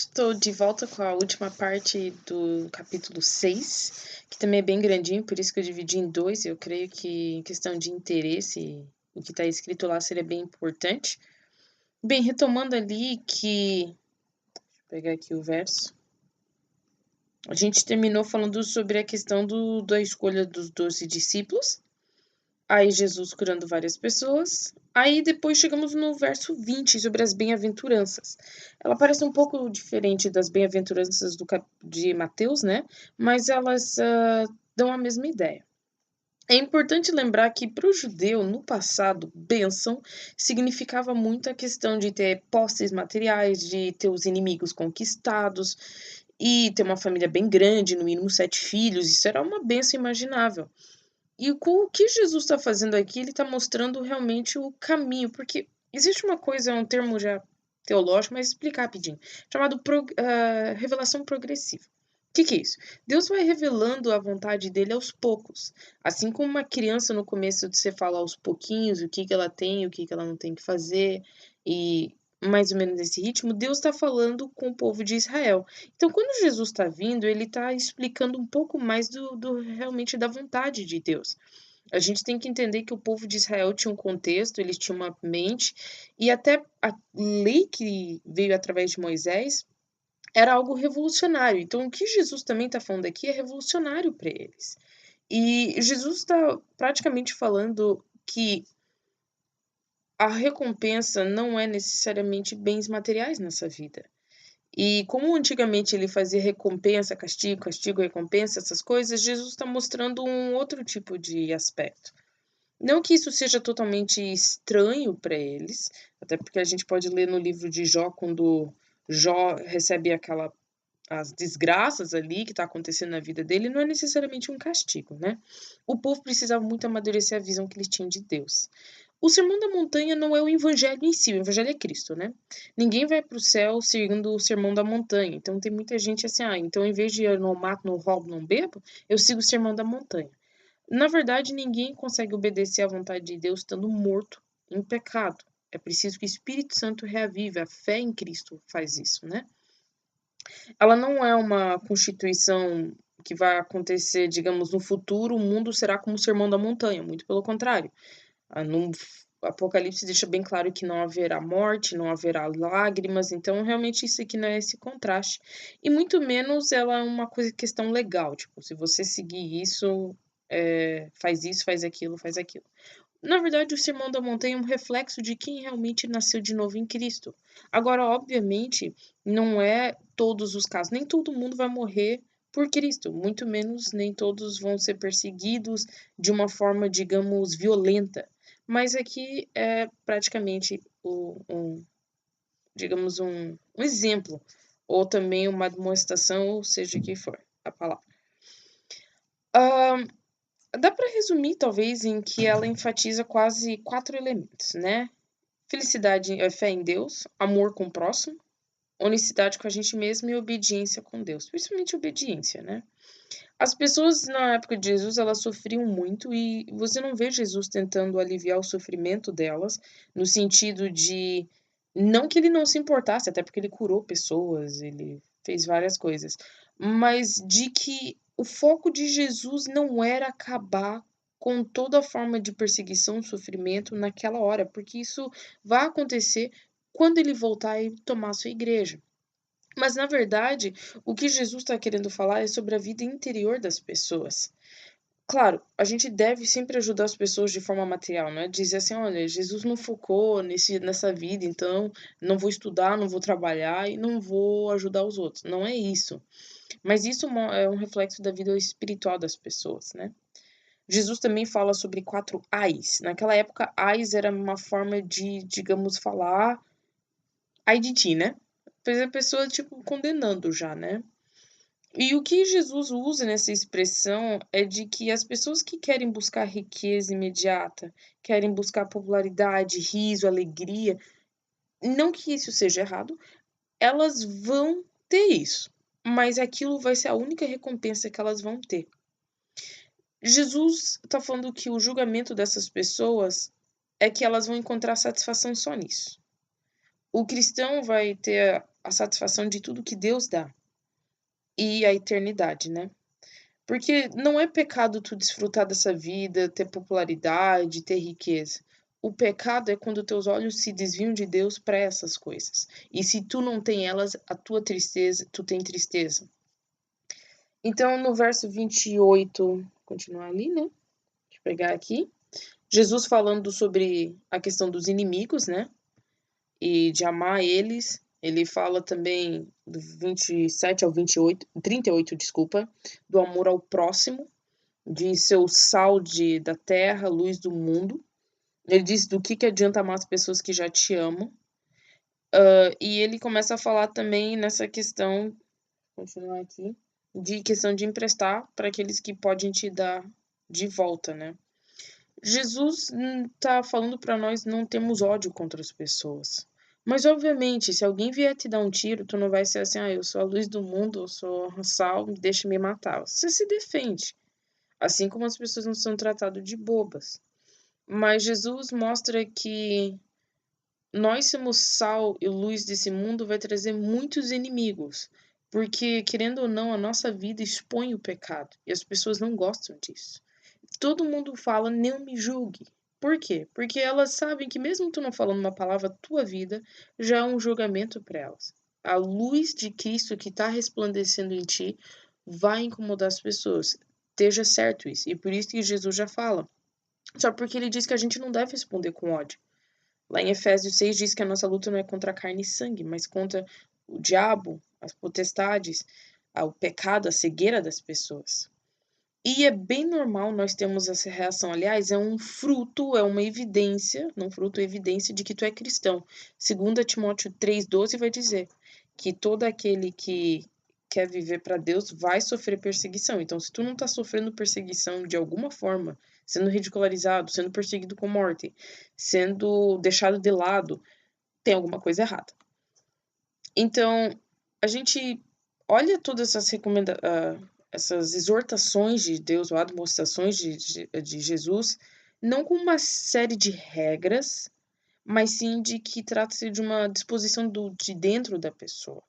Estou de volta com a última parte do capítulo 6, que também é bem grandinho, por isso que eu dividi em dois. Eu creio que, em questão de interesse, o que está escrito lá seria bem importante. Bem, retomando ali que. Deixa eu pegar aqui o verso. A gente terminou falando sobre a questão da escolha dos 12 discípulos. Aí Jesus curando várias pessoas. Aí depois chegamos no verso 20 sobre as bem-aventuranças. Ela parece um pouco diferente das bem-aventuranças de Mateus, né? Mas elas dão a mesma ideia. É importante lembrar que para o judeu, no passado, bênção significava muito a questão de ter posses materiais, de ter os inimigos conquistados e ter uma família bem grande, no mínimo 7 filhos. Isso era uma bênção imaginável. E com o que Jesus está fazendo aqui, ele está mostrando realmente o caminho, porque existe uma coisa, é um termo já teológico, mas explicar rapidinho, chamado revelação progressiva. O que é isso? Deus vai revelando a vontade dele aos poucos. Assim como uma criança no começo você fala aos pouquinhos o que ela tem, o que ela não tem que fazer, e mais ou menos nesse ritmo, Deus está falando com o povo de Israel. Então, quando Jesus está vindo, ele está explicando um pouco mais realmente da vontade de Deus. A gente tem que entender que o povo de Israel tinha um contexto, eles tinham uma mente, e até a lei que veio através de Moisés era algo revolucionário. Então, o que Jesus também está falando aqui é revolucionário para eles. E Jesus está praticamente falando que a recompensa não é necessariamente bens materiais nessa vida. E como antigamente ele fazia recompensa, castigo, castigo, recompensa, essas coisas, Jesus está mostrando um outro tipo de aspecto. Não que isso seja totalmente estranho para eles, até porque a gente pode ler no livro de Jó, quando Jó recebe as desgraças ali que está acontecendo na vida dele, não é necessariamente um castigo, né? O povo precisava muito amadurecer a visão que eles tinham de Deus. O Sermão da Montanha não é o evangelho em si, o evangelho é Cristo, né? Ninguém vai para o céu seguindo o Sermão da Montanha. Então tem muita gente assim, então em vez de eu não mato, não roubo, não bebo, eu sigo o Sermão da Montanha. Na verdade, ninguém consegue obedecer à vontade de Deus estando morto em pecado. É preciso que o Espírito Santo reavive, a fé em Cristo faz isso, né? Ela não é uma constituição que vai acontecer, digamos, no futuro, o mundo será como o Sermão da Montanha, muito pelo contrário. No Apocalipse deixa bem claro que não haverá morte, não haverá lágrimas, então realmente isso aqui não é esse contraste. E muito menos ela é uma questão legal, tipo, se você seguir isso, faz isso, faz aquilo, faz aquilo. Na verdade, o Sermão da Montanha é um reflexo de quem realmente nasceu de novo em Cristo. Agora, obviamente, não é todos os casos, nem todo mundo vai morrer por Cristo, muito menos nem todos vão ser perseguidos de uma forma, digamos, violenta. Mas aqui é praticamente digamos, um exemplo, ou também uma demonstração, ou seja o que for a palavra. Dá para resumir, talvez, em que ela enfatiza quase 4 elementos, né? Felicidade é fé em Deus, amor com o próximo, honestidade com a gente mesmo e obediência com Deus. Principalmente obediência, né? As pessoas na época de Jesus, elas sofriam muito e você não vê Jesus tentando aliviar o sofrimento delas, no sentido de não que ele não se importasse, até porque ele curou pessoas, ele fez várias coisas, mas de que o foco de Jesus não era acabar com toda forma de perseguição e sofrimento naquela hora, porque isso vai acontecer quando ele voltar e tomar a sua igreja. Mas, na verdade, o que Jesus está querendo falar é sobre a vida interior das pessoas. Claro, a gente deve sempre ajudar as pessoas de forma material, né? Dizer assim, olha, Jesus não focou nessa vida, então não vou estudar, não vou trabalhar e não vou ajudar os outros. Não é isso. Mas isso é um reflexo da vida espiritual das pessoas, né? Jesus também fala sobre 4 ais. Naquela época, ais era uma forma de, digamos, falar ai de ti, né? Pois a pessoa, tipo, condenando já, né? E o que Jesus usa nessa expressão é de que as pessoas que querem buscar riqueza imediata, querem buscar popularidade, riso, alegria, não que isso seja errado, elas vão ter isso, mas aquilo vai ser a única recompensa que elas vão ter. Jesus está falando que o julgamento dessas pessoas é que elas vão encontrar satisfação só nisso. O cristão vai ter a satisfação de tudo que Deus dá e a eternidade, né? Porque não é pecado tu desfrutar dessa vida, ter popularidade, ter riqueza. O pecado é quando teus olhos se desviam de Deus para essas coisas. E se tu não tem elas, a tua tristeza, tu tem tristeza. Então, no verso 28, continuar ali, né? Deixa eu pegar aqui. Jesus falando sobre a questão dos inimigos, né? E de amar eles. Ele fala também do 27 ao 28, 38, desculpa, do amor ao próximo, de ser o sal da terra, luz do mundo. Ele diz do que adianta amar as pessoas que já te amam. E ele começa a falar também nessa questão, continuar aqui, de questão de emprestar para aqueles que podem te dar de volta, né? Jesus está falando para nós não termos ódio contra as pessoas. Mas, obviamente, se alguém vier te dar um tiro, tu não vai ser assim, eu sou a luz do mundo, eu sou a sal, deixa me matar. Você se defende. Assim como as pessoas não são tratadas de bobas. Mas Jesus mostra que nós sermos sal e luz desse mundo vai trazer muitos inimigos. Porque, querendo ou não, a nossa vida expõe o pecado. E as pessoas não gostam disso. Todo mundo fala, não me julgue. Por quê? Porque elas sabem que mesmo tu não falando uma palavra, tua vida já é um julgamento para elas. A luz de Cristo que está resplandecendo em ti vai incomodar as pessoas. Esteja certo isso. E por isso que Jesus já fala. Só porque ele diz que a gente não deve responder com ódio. Lá em Efésios 6 diz que a nossa luta não é contra a carne e sangue, mas contra o diabo, as potestades, o pecado, a cegueira das pessoas. E é bem normal nós termos essa reação. Aliás, é um fruto, é uma evidência, não fruto, é evidência de que tu é cristão. 2 Timóteo 3,12 vai dizer que todo aquele que quer viver para Deus vai sofrer perseguição. Então, se tu não está sofrendo perseguição de alguma forma, sendo ridicularizado, sendo perseguido com morte, sendo deixado de lado, tem alguma coisa errada. Então, a gente olha todas essas essas exortações de Deus, ou admoestações de Jesus, não com uma série de regras, mas sim de que trata-se de uma disposição de dentro da pessoa.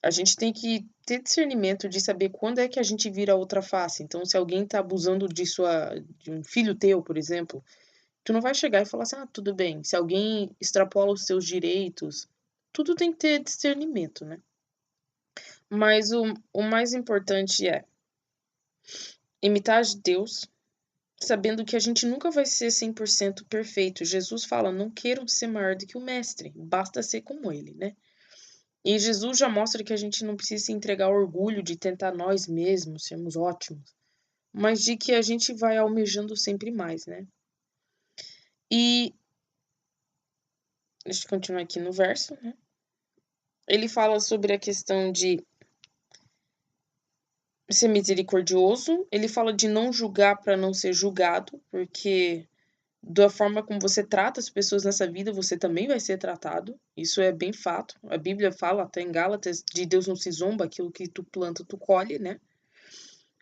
A gente tem que ter discernimento de saber quando é que a gente vira a outra face. Então, se alguém está abusando de um filho teu, por exemplo, tu não vai chegar e falar assim, tudo bem. Se alguém extrapola os seus direitos, tudo tem que ter discernimento, né? Mas o mais importante é imitar Deus, sabendo que a gente nunca vai ser 100% perfeito. Jesus fala, não queiram ser maior do que o mestre, basta ser como ele, né? E Jesus já mostra que a gente não precisa se entregar ao orgulho de tentar nós mesmos sermos ótimos, mas de que a gente vai almejando sempre mais, né? E deixa eu continuar aqui no verso, né? Ele fala sobre a questão de ser misericordioso, ele fala de não julgar para não ser julgado, porque da forma como você trata as pessoas nessa vida, você também vai ser tratado. Isso é bem fato. A Bíblia fala até em Gálatas, de Deus não se zomba, aquilo que tu planta, tu colhe, né?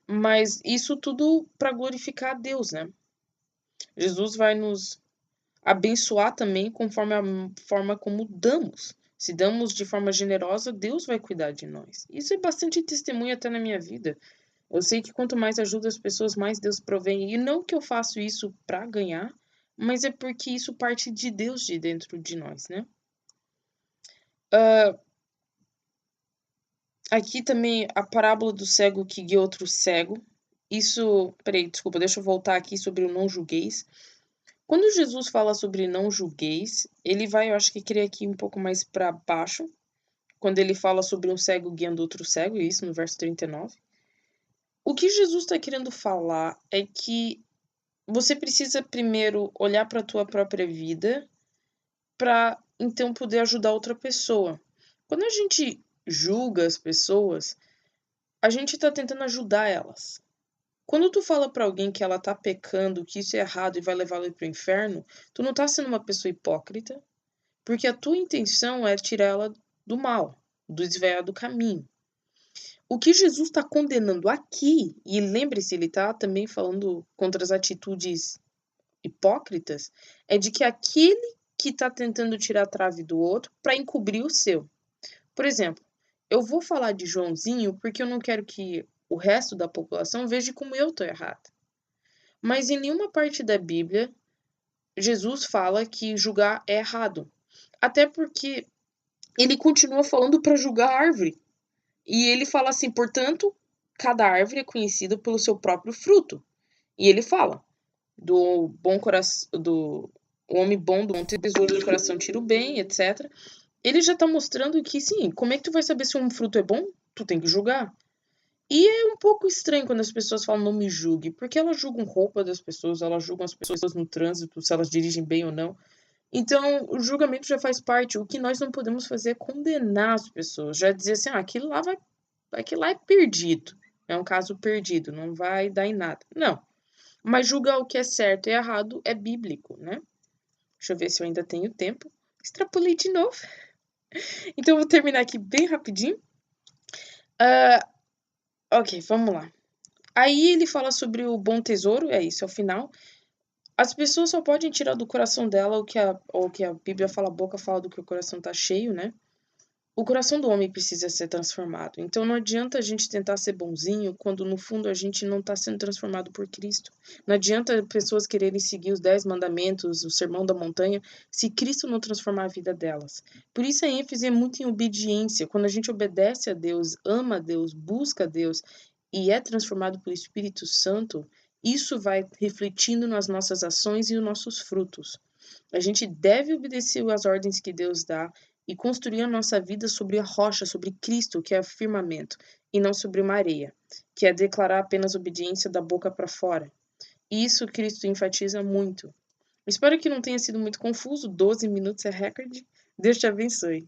Mas isso tudo para glorificar a Deus, né? Jesus vai nos abençoar também conforme a forma como damos. Se damos de forma generosa, Deus vai cuidar de nós. Isso é bastante testemunho até na minha vida. Eu sei que quanto mais ajuda as pessoas, mais Deus provém. E não que eu faço isso para ganhar, mas é porque isso parte de Deus de dentro de nós, né? Aqui também a parábola do cego que guia outro cego. Isso, peraí, desculpa, deixa eu voltar aqui sobre o não julgueis. Quando Jesus fala sobre não julgueis, ele vai, eu acho que queria aqui um pouco mais para baixo, quando ele fala sobre um cego guiando outro cego, isso no verso 39. O que Jesus está querendo falar é que você precisa primeiro olhar para a tua própria vida para então poder ajudar outra pessoa. Quando a gente julga as pessoas, a gente está tentando ajudar elas. Quando tu fala para alguém que ela tá pecando, que isso é errado e vai levá-la para o inferno, tu não tá sendo uma pessoa hipócrita, porque a tua intenção é tirar ela do mal, do desviar do caminho. O que Jesus está condenando aqui, e lembre-se, ele está também falando contra as atitudes hipócritas, é de que aquele que está tentando tirar a trave do outro para encobrir o seu. Por exemplo, eu vou falar de Joãozinho porque eu não quero que o resto da população veja como eu estou errada. Mas em nenhuma parte da Bíblia, Jesus fala que julgar é errado. Até porque ele continua falando para julgar a árvore. E ele fala assim, portanto, cada árvore é conhecida pelo seu próprio fruto. E ele fala do bom coração, do o homem bom do bom tesouro do coração tira o bem, etc. Ele já tá mostrando que sim, como é que tu vai saber se um fruto é bom? Tu tem que julgar. E é um pouco estranho quando as pessoas falam não me julgue, porque elas julgam roupa das pessoas, elas julgam as pessoas no trânsito, se elas dirigem bem ou não. Então, o julgamento já faz parte. O que nós não podemos fazer é condenar as pessoas. Já dizer assim, aquilo lá é perdido. É um caso perdido, não vai dar em nada. Não. Mas julgar o que é certo e errado é bíblico, né? Deixa eu ver se eu ainda tenho tempo. Extrapolei de novo. Então, eu vou terminar aqui bem rapidinho. Ok, vamos lá. Aí ele fala sobre o bom tesouro, é isso, é o final. As pessoas só podem tirar do coração dela o que a Bíblia fala, a boca fala do que o coração tá cheio, né? O coração do homem precisa ser transformado. Então não adianta a gente tentar ser bonzinho quando no fundo a gente não está sendo transformado por Cristo. Não adianta pessoas quererem seguir os 10 mandamentos, o sermão da montanha, se Cristo não transformar a vida delas. Por isso a ênfase é muito em obediência. Quando a gente obedece a Deus, ama a Deus, busca a Deus e é transformado pelo Espírito Santo, isso vai refletindo nas nossas ações e os nossos frutos. A gente deve obedecer às ordens que Deus dá e construir a nossa vida sobre a rocha, sobre Cristo, que é o firmamento, e não sobre uma areia, que é declarar apenas obediência da boca para fora. E isso Cristo enfatiza muito. Espero que não tenha sido muito confuso, 12 minutos é recorde. Deus te abençoe.